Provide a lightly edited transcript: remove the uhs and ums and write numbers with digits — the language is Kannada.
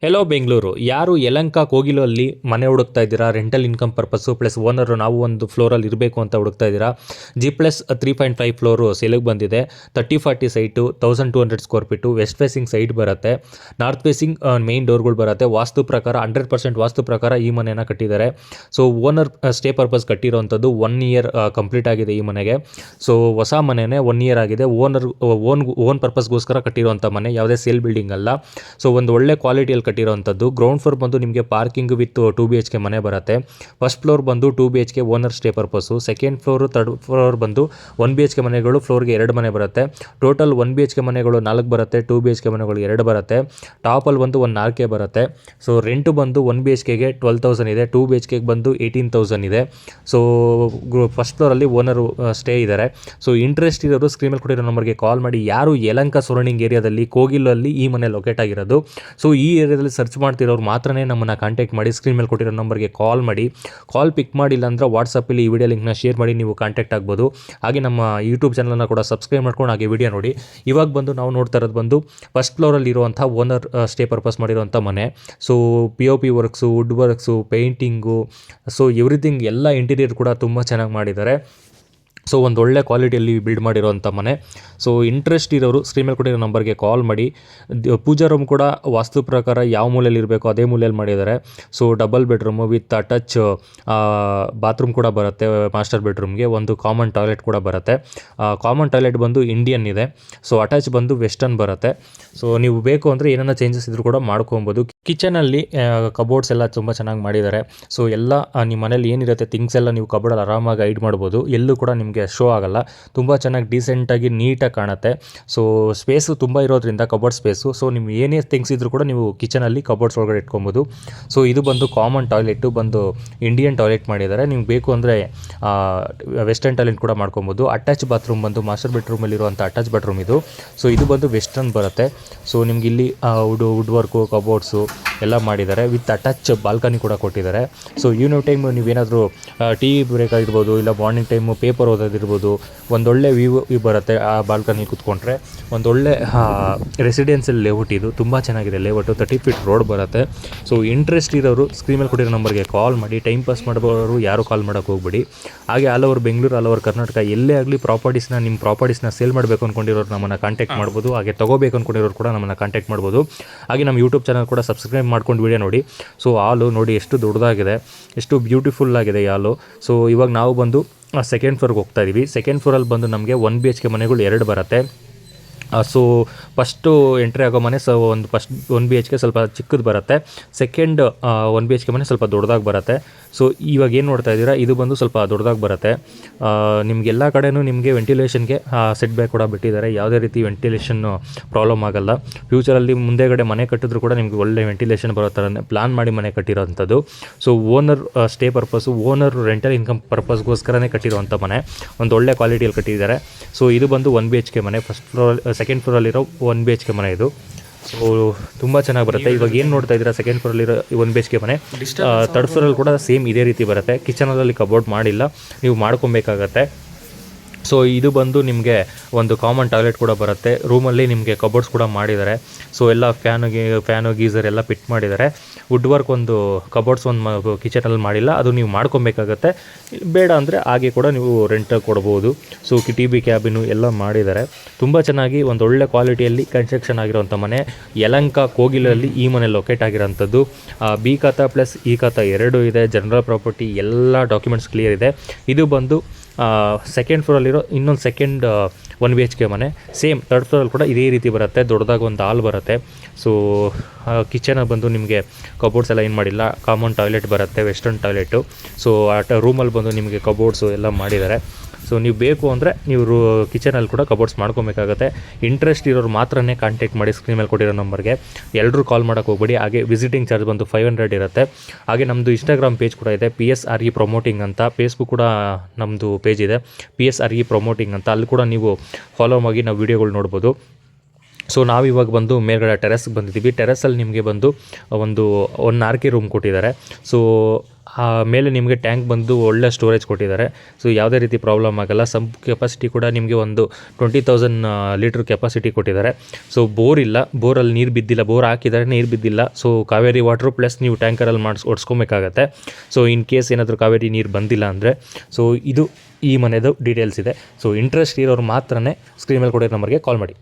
ಹೆಲೋ ಬೆಂಗಳೂರು. ಯಾರು ಯಲಹಂಕ ಕೋಗಿಲು ಅಲ್ಲಿ ಮನೆ ಹುಡುಕ್ತಾ ಇದ್ದೀರಾ, rental income purpose plus owner ನಾವು ಒಂದು ಫ್ಲೋರಲ್ಲಿ ಇರಬೇಕು ಅಂತ ಹುಡುಕ್ತಾ ಇದ್ದೀರಾ, G+3.5 ಫ್ಲೋರು ಸೇಲಿಗೆ ಬಂದಿದೆ. 30-40 site, 1200 square feet, west facing site ಬರುತ್ತೆ, ನಾರ್ತ್ ಫೇಸಿಂಗ್ ಮೇನ್ ಡೋರ್ಗಳು ಬರುತ್ತೆ. ವಾಸ್ತು ಪ್ರಕಾರ 100% ವಾಸ್ತು ಪ್ರಕಾರ ಈ ಮನೆಯನ್ನು ಕಟ್ಟಿದ್ದಾರೆ. ಸೊ ಓನರ್ ಸ್ಟೇ ಪರ್ಪಸ್ ಕಟ್ಟಿರೋವಂಥದ್ದು 1 ಇಯರ್ ಕಂಪ್ಲೀಟ್ ಆಗಿದೆ ಈ ಮನೆಗೆ. ಸೊ ಹೊಸ ಮನೆಯೇ 1 ಇಯರ್ ಆಗಿದೆ. ಓನ್ ಪರ್ಪಸ್ಗೋಸ್ಕರ ಕಟ್ಟಿರೋವಂಥ ಮನೆ, ಯಾವುದೇ ಸೇಲ್ ಬಿಲ್ಡಿಂಗ್ ಅಲ್ಲ. ಸೊ ಒಂದು ಒಳ್ಳೆ ಕ್ವಾಲಿಟಿಯಲ್ಲಿ ಕಟ್ಟಿರೋವಂಥದ್ದು. ಗ್ರೌಂಡ್ ಫ್ಲೋರ್ ಬಂದು ನಿಮಗೆ ಪಾರ್ಕಿಂಗ್ ವಿತ್ 2 BHK ಮನೆ ಬರುತ್ತೆ. ಫಸ್ಟ್ ಫ್ಲೋರ್ ಬಂದು 2 BHK owner stay purpose. Second floor, third floor ಬಂದು 1 BHK ಮನೆಗಳು, ಫ್ಲೋರ್ಗೆ 2 ಮನೆ ಬರುತ್ತೆ. ಟೋಟಲ್ 1 BHK ಮನೆಗಳು 4 ಬರುತ್ತೆ, 2 BHK ಮನೆಗಳು 2 ಬರುತ್ತೆ. ಟಾಪಲ್ಲಿ ಬಂದು 1 4K ಬರುತ್ತೆ. ಸೊ ರೆಂಟು ಬಂದು 1 BHKಗೆ 12,000 ಇದೆ, 2 BHKಗೆ ಬಂದು 18,000 ಇದೆ. ಸೊ ಫಸ್ಟ್ ಫ್ಲೋರಲ್ಲಿ ಓನರು ಸ್ಟೇ ಇದ್ದಾರೆ. ಸೊ ಇಂಟ್ರೆಸ್ಟ್ ಇರೋರು ಸ್ಕ್ರೀನ್ ಮೇಲೆ ಕೊಟ್ಟಿರೋ ನಂಬರ್ಗೆ ಕಾಲ್ ಮಾಡಿ. ಯಾರು ಯಲಹಂಕ ಸರೌಂಡಿಂಗ್ ಏರಿಯಾದಲ್ಲಿ ಕೋಗಿಲಲ್ಲಿ ಈ ಮನೆ ಲೊಕೇಟ್ ಆಗಿರೋದು, ಸೊ ಈ ಏರಿಯಾದಲ್ಲಿ ಸರ್ಚ್ ಮಾಡ್ತಿರೋರು ಮಾತ್ರನೇ ನಮ್ಮನ್ನು ಕಾಂಟ್ಯಾಕ್ಟ್ ಮಾಡಿ. ಸ್ಕ್ರೀನ್ ಮೇಲೆ ಕೊಟ್ಟಿರೋ ನಂಬರ್ಗೆ ಕಾಲ್ ಮಾಡಿ. ಕಾಲ್ ಪಿಕ್ ಮಾಡಿಲ್ಲ ಅಂದರೆ ವಾಟ್ಸಪ್ಪಲ್ಲಿ ಈ ವಿಡಿಯೋ ಲಿಂಕ್ನ ಶೇರ್ ಮಾಡಿ ನೀವು ಕಾಂಟ್ಯಾಕ್ಟ್ ಆಗ್ಬೋದು. ಹಾಗೆ ನಮ್ಮ ಯೂಟ್ಯೂಬ್ ಚಾನಲನ್ನು ಕೂಡ ಸಬ್ಸ್ಕ್ರೈಬ್ ಮಾಡ್ಕೊಂಡು ಹಾಗೆ ವಿಡಿಯೋ ನೋಡಿ. ಇವಾಗ ಬಂದು ನಾವು ನೋಡ್ತಾ ಇರೋದು ಬಂದು ಫಸ್ಟ್ ಫ್ಲೋರಲ್ಲಿ ಇರುವಂಥ ಓನರ್ ಸ್ಟೇ ಪರ್ಪಸ್ ಮಾಡಿರುವಂಥ ಮನೆ. So POP works, wood works, painting, so everything ಎಲ್ಲ ಇಂಟೀರಿಯರ್ ಕೂಡ ತುಂಬ ಚೆನ್ನಾಗಿ ಮಾಡಿದ್ದಾರೆ. ಸೊ ಒಂದು ಒಳ್ಳೆ ಕ್ವಾಲಿಟಿಯಲ್ಲಿ ಬಿಲ್ಡ್ ಮಾಡಿರೋವಂಥ ಮನೆ. ಸೊ ಇಂಟ್ರೆಸ್ಟ್ ಇರೋರು ಸ್ಕ್ರೀನ್ ಮೇಲೆ ಕೊಟ್ಟಿರೋ ನಂಬರ್ಗೆ ಕಾಲ್ ಮಾಡಿ. ಪೂಜಾ ರೂಮ್ ಕೂಡ ವಾಸ್ತು ಪ್ರಕಾರ ಯಾವ ಮೂಲೆಯಲ್ಲಿ ಇರಬೇಕು ಅದೇ ಮೂಲೆಯಲ್ಲಿ ಮಾಡಿದ್ದಾರೆ. So double bedroom with attach bathroom ಕೂಡ ಬರುತ್ತೆ. ಮಾಸ್ಟರ್ ಬೆಡ್ರೂಮ್ಗೆ ಒಂದು ಕಾಮನ್ ಟಾಯ್ಲೆಟ್ ಕೂಡ ಬರುತ್ತೆ. ಕಾಮನ್ ಟಾಯ್ಲೆಟ್ ಬಂದು ಇಂಡಿಯನ್ ಇದೆ. ಸೊ ಅಟ್ಯಾಚ್ ಬಂದು ವೆಸ್ಟರ್ನ್ ಬರುತ್ತೆ. ಸೊ ನೀವು ಬೇಕು ಅಂದರೆ ಏನಾರ ಚೇಂಜಸ್ ಇದ್ರೂ ಕೂಡ ಮಾಡ್ಕೊಬೋದು. ಕಿಚನಲ್ಲಿ ಕಬೋರ್ಡ್ಸ್ ಎಲ್ಲ ತುಂಬ ಚೆನ್ನಾಗಿ ಮಾಡಿದ್ದಾರೆ. ಸೊ ಎಲ್ಲ ನಿಮ್ಮ ಮನೇಲಿ ಏನಿರುತ್ತೆ ಥಿಂಗ್ಸ್ ಎಲ್ಲ ನೀವು ಕಬೋರ್ಡಲ್ಲಿ ಆರಾಮಾಗಿ ಹೈಡ್ ಮಾಡ್ಬೋದು. ಎಲ್ಲೂ ಕೂಡ ನಿಮಗೆ ಶೋ ಆಗಲ್ಲ. ತುಂಬ ಚೆನ್ನಾಗಿ ಡೀಸೆಂಟಾಗಿ ನೀಟಾಗಿ ಕಾಣುತ್ತೆ. ಸೊ ಸ್ಪೇಸು ತುಂಬ ಇರೋದ್ರಿಂದ ಕಬೋರ್ಡ್ ಸ್ಪೇಸು, ಸೊ ನಿಮ್ಗೆ ಏನೇ ಥಿಂಗ್ಸ್ ಇದ್ರೂ ಕೂಡ ನೀವು ಕಿಚನಲ್ಲಿ ಕಬೋರ್ಡ್ಸ್ ಒಳಗಡೆ ಇಟ್ಕೊಬೋದು. ಸೊ ಇದು ಬಂದು ಕಾಮನ್ ಟಾಯ್ಲೆಟು ಬಂದು ಇಂಡಿಯನ್ ಟಾಯ್ಲೆಟ್ ಮಾಡಿದ್ದಾರೆ. ನಿಮ್ಗೆ ಬೇಕು ಅಂದರೆ ವೆಸ್ಟರ್ನ್ ಟಾಯ್ಲೆಟ್ ಕೂಡ ಮಾಡ್ಕೊಬೋದು. ಅಟ್ಯಾಚ್ ಬಾತ್ರೂಮ್ ಬಂದು ಮಾಸ್ಟರ್ ಬೆಡ್ರೂಮಲ್ಲಿರುವಂಥ ಅಟ್ಯಾಚ್ ಬಾತ್ರೂಮ್ ಇದು. ಸೊ ಇದು ಬಂದು ವೆಸ್ಟರ್ನ್ ಬರುತ್ತೆ. ಸೊ ನಿಮ್ಗೆ ಇಲ್ಲಿ ವುಡ್ ವರ್ಕು, ಕಬೋರ್ಡ್ಸು ಎಲ್ಲ ಮಾಡಿದ್ದಾರೆ. ವಿತ್ ಅಟ್ಯಾಚ್ ಬಾಲ್ಕನಿ ಕೂಡ ಕೊಟ್ಟಿದ್ದಾರೆ. ಸೊ ಈವ್ನಿಂಗ್ ಟೈಮ್ ನೀವೇನಾದರೂ ಟೀ ಬ್ರೇಕ್ ಆಗಿರ್ಬೋದು, ಇಲ್ಲ ಮಾರ್ನಿಂಗ್ ಟೈಮು ಪೇಪರ್ ಓದೋದಿರ್ಬೋದು, ಒಂದೊಳ್ಳೆ ವ್ಯೂ ಬರುತ್ತೆ ಆ ಬಾಲ್ಕನಿ ಕೂತ್ಕೊಂಡ್ರೆ. ಒಂದೊಳ್ಳೆ ರೆಸಿಡೆನ್ಸಿಯಲ್ ಲೇಔಟ್ ಇದು, ತುಂಬ ಚೆನ್ನಾಗಿದೆ ಲೇಔಟು. 30 ಫೀಟ್ ರೋಡ್ ಬರುತ್ತೆ. ಸೊ ಇಂಟ್ರೆಸ್ಟ್ ಇರೋರು ಸ್ಕ್ರೀನ್ ಮೇಲೆ ಕೊಟ್ಟಿರೋ ನಂಬರ್ಗೆ ಕಾಲ್ ಮಾಡಿ. ಟೈಮ್ ಪಾಸ್ ಮಾಡೋರು ಯಾರು ಕಾಲ್ ಮಾಡೋಕ್ಕೆ ಹೋಗ್ಬೇಡಿ. ಹಾಗೆ all over Bengaluru, all over Karnataka ಎಲ್ಲೇ ಆಗಲಿ ನಿಮ್ಮ ಪ್ರಾಪರ್ಟೀಸ್ನ ಸೇಲ್ ಮಾಡಬೇಕು ಅಂದ್ಕೊಂಡಿರೋರು ನಮ್ಮನ್ನು ಕಾಂಟ್ಯಾಕ್ಟ್ ಮಾಡ್ಬೋದು. ಹಾಗೆ ತೊಗೋಬೇಕು ಅಂದ್ಕೊಂಡಿರೋರು ಕೂಡ ನಮ್ಮನ್ನು ಕಾಂಟ್ಯಾಕ್ಟ್ ಮಾಡ್ಬೋದು. ಹಾಗೆ ನಮ್ಮ ಯೂಟ್ಯೂಬ್ ಚಾನಲ್ ಕೂಡ ಸಬ್ಸ್ಕ್ರೈಬ್ ಮಾಡ್ಕೊಂಡು ವಿಡಿಯೋ ನೋಡಿ. ಸೊ ಹಾಲು ನೋಡಿ ಎಷ್ಟು ದೊಡ್ಡದಾಗಿದೆ, ಎಷ್ಟು ಬ್ಯೂಟಿಫುಲ್ ಆಗಿದೆ ಈ ಹಾಲು. ಸೊ ಇವಾಗ ನಾವು ಬಂದು ಸೆಕೆಂಡ್ ಫ್ಲೋರ್ಗೆ ಹೋಗ್ತಾ ಇದ್ದೀವಿ. ಸೆಕೆಂಡ್ ಫ್ಲೋರಲ್ಲಿ ಬಂದು ನಮಗೆ 1 BHK ಮನೆಗಳು 2 ಬರುತ್ತೆ. ಸೊ ಫಸ್ಟು ಎಂಟ್ರಿ ಆಗೋ ಮನೆ ಫಸ್ಟ್ 1 BHK ಸ್ವಲ್ಪ ಚಿಕ್ಕದು ಬರುತ್ತೆ. ಸೆಕೆಂಡ್ 1 BHK ಮನೆ ಸ್ವಲ್ಪ ದೊಡ್ಡದಾಗಿ ಬರುತ್ತೆ. ಸೊ ಇವಾಗ ಏನು ನೋಡ್ತಾ ಇದ್ದೀರಾ, ಇದು ಬಂದು ಸ್ವಲ್ಪ ದೊಡ್ಡದಾಗಿ ಬರುತ್ತೆ. ನಿಮಗೆಲ್ಲ ಕಡೆಯೂ ನಿಮಗೆ ವೆಂಟಿಲೇಷನ್ಗೆ ಸೆಟ್ ಬ್ಯಾಕ್ ಕೂಡ ಬಿಟ್ಟಿದ್ದಾರೆ. ಯಾವುದೇ ರೀತಿ ವೆಂಟಿಲೇಷನ್ ಪ್ರಾಬ್ಲಮ್ ಆಗೋಲ್ಲ. ಫ್ಯೂಚರಲ್ಲಿ ಮುಂದೆಗಡೆ ಮನೆ ಕಟ್ಟಿದ್ರು ಕೂಡ ನಿಮಗೆ ಒಳ್ಳೆ ವೆಂಟಿಲೇಷನ್ ಬರೋ ಥರನೇ ಪ್ಲಾನ್ ಮಾಡಿ ಮನೆ ಕಟ್ಟಿರೋವಂಥದ್ದು. So owner stay purpose, owner rental income ಪರ್ಪಸ್ಗೋಸ್ಕರನೇ ಕಟ್ಟಿರೋವಂಥ ಮನೆ. ಒಂದು ಒಳ್ಳೆ ಕ್ವಾಲಿಟಿಯಲ್ಲಿ ಕಟ್ಟಿದ್ದಾರೆ. ಸೊ ಇದು ಬಂದು 1 BHK ಮನೆ. ಸೆಕೆಂಡ್ ಫ್ಲೋರಲ್ಲಿರೋ 1 BHK ಮನೆ ಇದು. ಸೊ ತುಂಬ ಚೆನ್ನಾಗಿ ಬರುತ್ತೆ. ಇವಾಗ ಏನು ನೋಡ್ತಾ ಇದ್ದೀರಾ, ಸೆಕೆಂಡ್ ಫ್ಲೋರಲ್ಲಿರೋ 1 BHK ಮನೆ. ಥರ್ಡ್ ಫ್ಲೋರಲ್ಲಿ ಕೂಡ ಸೇಮ್ ಇದೇ ರೀತಿ ಬರುತ್ತೆ. ಕಿಚನಲ್ಲಿ ಕಬೋರ್ಡ್ ಮಾಡಿಲ್ಲ, ನೀವು ಮಾಡ್ಕೊಬೇಕಾಗತ್ತೆ. ಸೊ ಇದು ಬಂದು ನಿಮಗೆ ಒಂದು ಕಾಮನ್ ಟಾಯ್ಲೆಟ್ ಕೂಡ ಬರುತ್ತೆ. ರೂಮಲ್ಲಿ ನಿಮಗೆ ಕಬೋರ್ಡ್ಸ್ ಕೂಡ ಮಾಡಿದ್ದಾರೆ. ಸೊ ಎಲ್ಲ ಫ್ಯಾನು ಗೀಸರ್ ಎಲ್ಲ ಫಿಟ್ ಮಾಡಿದ್ದಾರೆ. ವುಡ್ ವರ್ಕ್ ಒಂದು ಕಬೋರ್ಡ್ಸ್ ಒಂದು ಕಿಚನಲ್ಲಿ ಮಾಡಿಲ್ಲ, ಅದು ನೀವು ಮಾಡ್ಕೊಬೇಕಾಗತ್ತೆ. ಬೇಡ ಅಂದರೆ ಹಾಗೆ ಕೂಡ ನೀವು ರೆಂಟಾಗಿ ಕೊಡ್ಬೋದು. ಸೊ TV ಕ್ಯಾಬಿನು ಎಲ್ಲ ಮಾಡಿದ್ದಾರೆ. ತುಂಬ ಚೆನ್ನಾಗಿ ಒಂದು ಒಳ್ಳೆ ಕ್ವಾಲಿಟಿಯಲ್ಲಿ ಕನ್ಸ್ಟ್ರಕ್ಷನ್ ಆಗಿರೋಂಥ ಮನೆ. ಯಲಹಂಕ ಕೋಗಿಲಲ್ಲಿ ಈ ಮನೆ ಲೊಕೇಟ್ ಆಗಿರೋಂಥದ್ದು. B ಖಾತಾ ಪ್ಲಸ್ E ಖಾತಾ 2 ಇದೆ. ಜನರಲ್ ಪ್ರಾಪರ್ಟಿ ಎಲ್ಲ ಡಾಕ್ಯುಮೆಂಟ್ಸ್ ಕ್ಲಿಯರ್ ಇದೆ. ಇದು ಬಂದು ಸೆಕೆಂಡ್ ಫ್ಲೋರಲ್ಲಿರೋ ಇನ್ನೊಂದು ಸೆಕೆಂಡ್ 1 BHK ಮನೆ. ಸೇಮ್ ಥರ್ಡ್ ಫ್ಲೋರಲ್ಲಿ ಕೂಡ ಇದೇ ರೀತಿ ಬರುತ್ತೆ. ದೊಡ್ಡದಾಗಿ ಒಂದು ಹಾಲ್ ಬರುತ್ತೆ. ಸೊ ಕಿಚನಲ್ಲಿ ಬಂದು ನಿಮಗೆ ಕಬೋರ್ಡ್ಸ್ ಎಲ್ಲ ಏನು ಮಾಡಿಲ್ಲ, ಕಾಮನ್ ಟಾಯ್ಲೆಟ್ ಬರುತ್ತೆ, ವೆಸ್ಟರ್ನ್ ಟಾಯ್ಲೆಟು. ಸೊ ರೂಮಲ್ಲಿ ಬಂದು ನಿಮಗೆ ಕಬೋರ್ಡ್ಸು ಎಲ್ಲ ಮಾಡಿದ್ದಾರೆ. ಸೊ ನೀವು ಬೇಕು ಅಂದರೆ ನೀವು ಕಿಚನಲ್ಲಿ ಕೂಡ ಕಬೋರ್ಡ್ಸ್ ಮಾಡ್ಕೊಬೇಕಾಗತ್ತೆ. ಇಂಟ್ರೆಸ್ಟ್ ಇರೋರು ಮಾತ್ರನೇ ಕಾಂಟ್ಯಾಕ್ಟ್ ಮಾಡಿ ಸ್ಕ್ರೀನ್ ಮೇಲೆ ಕೊಟ್ಟಿರೋ ನಂಬರ್ಗೆ. ಎಲ್ಲರೂ ಕಾಲ್ ಮಾಡೋಕ್ಕೆ ಹೋಗ್ಬೇಡಿ. ಹಾಗೆ ವಿಸಿಟಿಂಗ್ ಚಾರ್ಜ್ ಬಂದು 500 ಇರುತ್ತೆ. ಹಾಗೆ ನಮ್ಮದು ಇನ್ಸ್ಟಾಗ್ರಾಮ್ ಪೇಜ್ ಕೂಡ ಇದೆ, PSRE ಪ್ರಮೋಟಿಂಗ್ ಅಂತ. ಫೇಸ್ಬುಕ್ ಕೂಡ ನಮ್ಮದು ಪೇಜ್ ಇದೆ, PSRE ಪ್ರಮೋಟಿಂಗ್ ಅಂತ. ಅಲ್ಲಿ ಕೂಡ ನೀವು ಫಾಲೋ ಆಗಿ ನಾವು ವೀಡಿಯೋಗಳು ನೋಡ್ಬೋದು. ಸೊ ನಾವಿವಾಗ ಬಂದು ಮೇಲ್ಗಡೆ ಟೆರೆಸ್ಗೆ ಬಂದಿದ್ದೀವಿ. ಟೆರೆಸಲ್ಲಿ ನಿಮಗೆ ಬಂದು ಒಂದು 1 RK ರೂಮ್ ಕೊಟ್ಟಿದ್ದಾರೆ. ಸೊ ಮೇಲೆ ನಿಮಗೆ ಟ್ಯಾಂಕ್ ಬಂದು ಒಳ್ಳೆ ಸ್ಟೋರೇಜ್ ಕೊಟ್ಟಿದ್ದಾರೆ. ಸೊ ಯಾವುದೇ ರೀತಿ ಪ್ರಾಬ್ಲಮ್ ಆಗಲ್ಲ. ಕೆಪಾಸಿಟಿ ಕೂಡ ನಿಮಗೆ ಒಂದು 20,000 ಲೀಟ್ರ್ ಕೆಪಾಸಿಟಿ ಕೊಟ್ಟಿದ್ದಾರೆ. ಸೊ ಬೋರ್ ಇಲ್ಲ, ಬೋರಲ್ಲಿ ನೀರು ಬಿದ್ದಿಲ್ಲ, ಬೋರ್ ಹಾಕಿದರೆ ನೀರು ಬಿದ್ದಿಲ್ಲ. ಸೊ ಕಾವೇರಿ ವಾಟ್ರು ಪ್ಲಸ್ ನೀವು ಟ್ಯಾಂಕರಲ್ಲಿ ಓಡಿಸ್ಕೊಬೇಕಾಗತ್ತೆ. ಸೊ ಇನ್ ಕೇಸ್ ಏನಾದರೂ ಕಾವೇರಿ ನೀರು ಬಂದಿಲ್ಲ ಅಂದರೆ. ಸೊ ಇದು ಈ ಮನೆದು ಡೀಟೇಲ್ಸ್ ಇದೆ. ಸೊ ಇಂಟ್ರೆಸ್ಟ್ ಇರೋರು ಮಾತ್ರನೇ ಸ್ಕ್ರೀನ್ ಮೇಲೆ ಕೊಡೋ ನಂಬರ್ಗೆ ಕಾಲ್ ಮಾಡಿ.